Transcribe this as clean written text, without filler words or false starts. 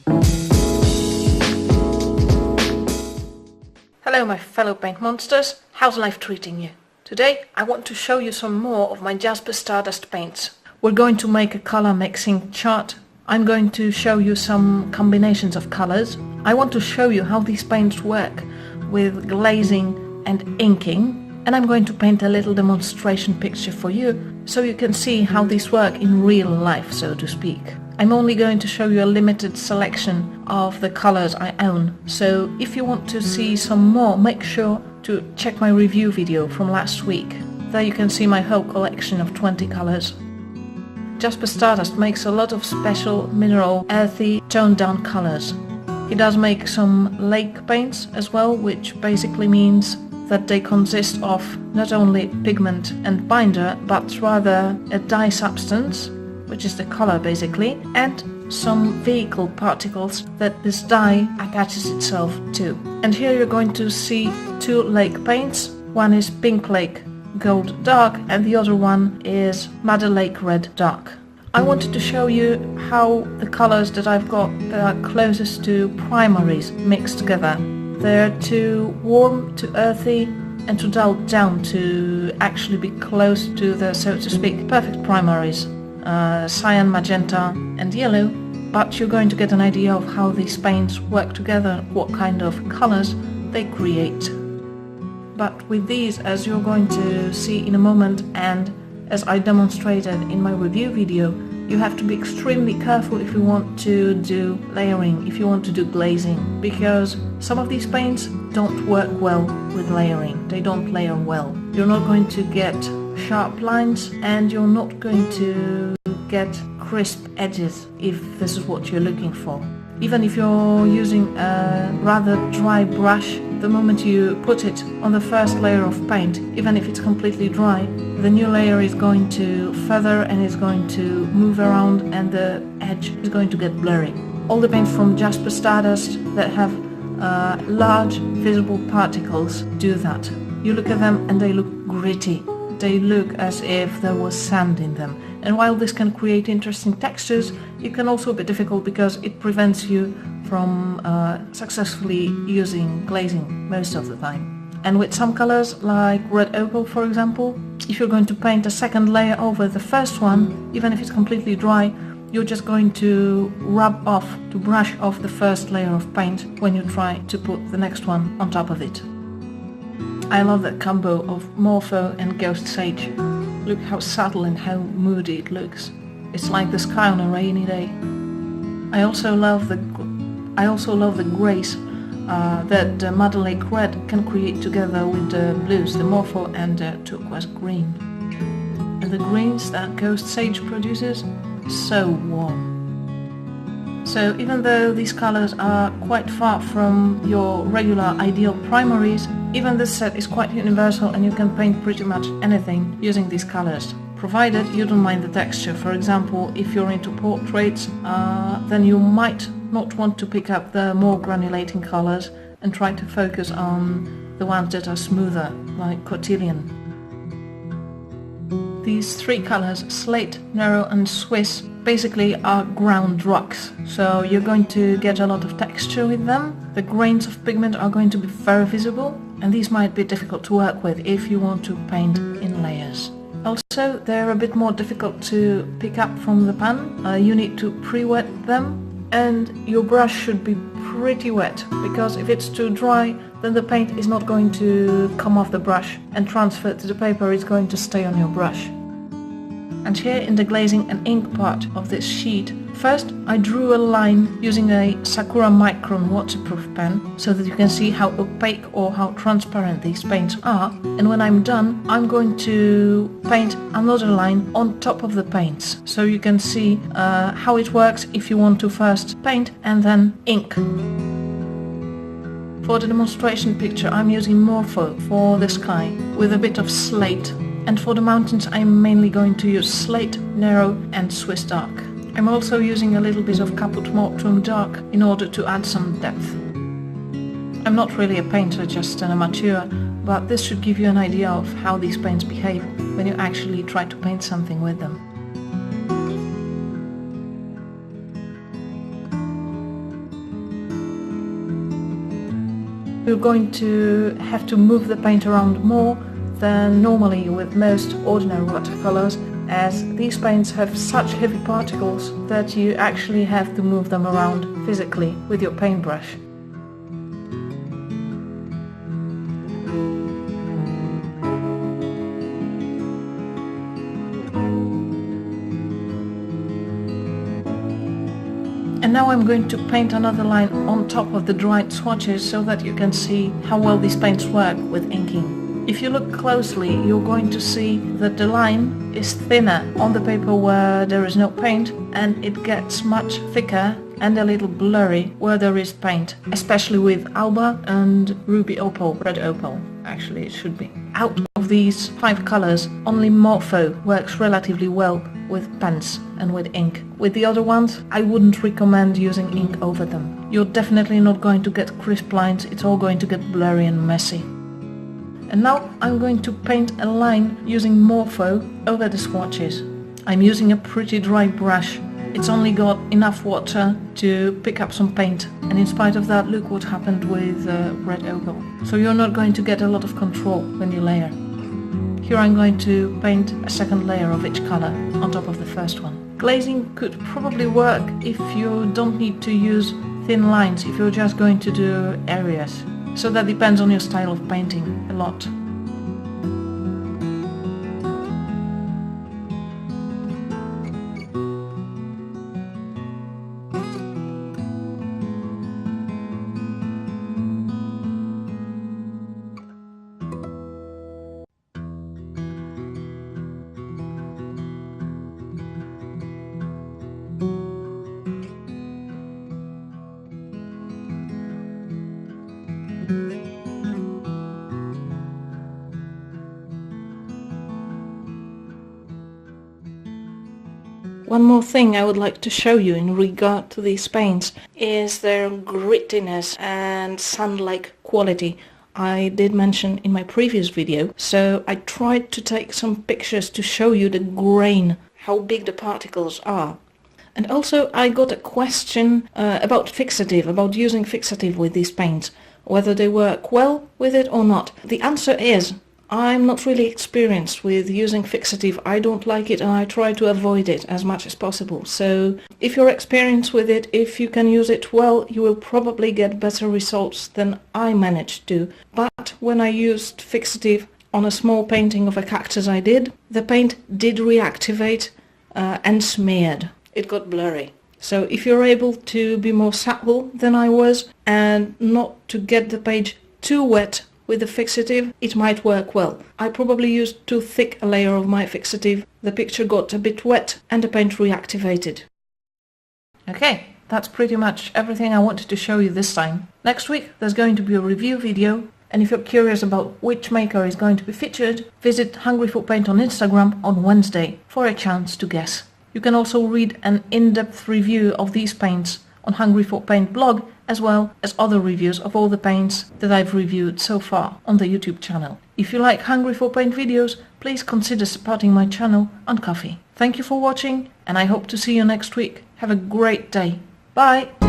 Hello my fellow paint monsters, how's life treating you? Today I want to show you some more of my Jazper Stardust paints. We're going to make a color mixing chart. I'm going to show you some combinations of colors. I want to show you how these paints work with glazing and inking, and I'm going to paint a little demonstration picture for you so you can see how these work in real life, so to speak. I'm only going to show you a limited selection of the colors I own, so if you want to see some more, make sure to check my review video from last week. There you can see my whole collection of 20 colors. Jazper Stardust makes a lot of special mineral, earthy, toned down colors. He does make some lake paints as well, which basically means that they consist of not only pigment and binder, but rather a dye substance, which is the color basically, and some vehicle particles that this dye attaches itself to. And here you're going to see two lake paints. One is Pink Lake Gold Dark and the other one is Madder Lake Red Dark. I wanted to show you how the colors that I've got that are closest to primaries mixed together. They're too warm, too earthy, and too dulled down to actually be close to the, so to speak, perfect primaries. Cyan, magenta and yellow, but you're going to get an idea of how these paints work together, what kind of colors they create. But with these, as you're going to see in a moment and as I demonstrated in my review video, you have to be extremely careful if you want to do layering, if you want to do glazing, because some of these paints don't work well with layering, they don't layer well. You're not going to get sharp lines and you're not going to get crisp edges if this is what you're looking for. Even if you're using a rather dry brush, the moment you put it on the first layer of paint, even if it's completely dry, the new layer is going to feather and is going to move around and the edge is going to get blurry. All the paints from Jazper Stardust that have large visible particles do that. You look at them and they look gritty. They look as if there was sand in them. And while this can create interesting textures, it can also be difficult because it prevents you from successfully using glazing most of the time. And with some colors, like red opal for example, if you're going to paint a second layer over the first one, even if it's completely dry, you're just going to rub off, to brush off the first layer of paint when you try to put the next one on top of it. I love that combo of Morpho and Ghost Sage. Look how subtle and how moody it looks. It's like the sky on a rainy day. I also love the grays that the Madder Lake Red can create together with the blues, the Morpho and the turquoise green. And the greens that Ghost Sage produces, so warm. So even though these colors are quite far from your regular ideal primaries, even this set is quite universal and you can paint pretty much anything using these colors, provided you don't mind the texture. For example, if you're into portraits, then you might not want to pick up the more granulating colors and try to focus on the ones that are smoother, like Cotillion. These three colors, Slate, Narrow and Swiss, basically are ground rocks, so you're going to get a lot of texture with them. The grains of pigment are going to be very visible, and these might be difficult to work with if you want to paint in layers. Also, they're a bit more difficult to pick up from the pan. You need to pre-wet them, and your brush should be pretty wet, because if it's too dry, then the paint is not going to come off the brush and transfer to the paper, it's going to stay on your brush. And here in the glazing and ink part of this sheet, first I drew a line using a Sakura Micron waterproof pen so that you can see how opaque or how transparent these paints are, and when I'm done I'm going to paint another line on top of the paints so you can see how it works if you want to first paint and then ink. For the demonstration picture I'm using Morpho for the sky with a bit of Slate. And for the mountains I'm mainly going to use Slate, Narrow and Swiss Dark. I'm also using a little bit of Caput Mortuum Dark in order to add some depth. I'm not really a painter, just an amateur, but this should give you an idea of how these paints behave when you actually try to paint something with them. You're going to have to move the paint around more than normally with most ordinary watercolors, as these paints have such heavy particles that you actually have to move them around physically with your paintbrush. And now I'm going to paint another line on top of the dried swatches so that you can see how well these paints work with inking. If you look closely, you're going to see that the line is thinner on the paper where there is no paint, and it gets much thicker and a little blurry where there is paint, especially with Alba and Ruby Opal, Red Opal, actually it should be. Out of these 5 colors, only Morpho works relatively well with pens and with ink. With the other ones, I wouldn't recommend using ink over them. You're definitely not going to get crisp lines, it's all going to get blurry and messy. And now I'm going to paint a line using Morpho over the swatches. I'm using a pretty dry brush. It's only got enough water to pick up some paint, and in spite of that, look what happened with Red Opal. So you're not going to get a lot of control when you layer. Here I'm going to paint a second layer of each color on top of the first one. Glazing could probably work if you don't need to use thin lines, if you're just going to do areas. So that depends on your style of painting a lot. One more thing I would like to show you in regard to these paints is their grittiness and sun-like quality. I did mention in my previous video, so I tried to take some pictures to show you the grain, how big the particles are. And also I got a question about fixative, about using fixative with these paints, whether they work well with it or not. The answer is, I'm not really experienced with using fixative. I don't like it and I try to avoid it as much as possible. So if you're experienced with it, if you can use it well, you will probably get better results than I managed to. But when I used fixative on a small painting of a cactus I did, the paint did reactivate and smeared. It got blurry. So if you're able to be more subtle than I was and not to get the page too wet with the fixative, it might work well. I probably used too thick a layer of my fixative. The picture got a bit wet and the paint reactivated. Okay, that's pretty much everything I wanted to show you this time. Next week there's going to be a review video, and if you're curious about which maker is going to be featured, visit Hungry for Paint on Instagram on Wednesday for a chance to guess. You can also read an in-depth review of these paints on Hungry for Paint blog, as well as other reviews of all the paints that I've reviewed so far on the YouTube channel. If you like Hungry for Paint videos, please consider supporting my channel on Ko-fi. Thank you for watching, and I hope to see you next week. Have a great day. Bye!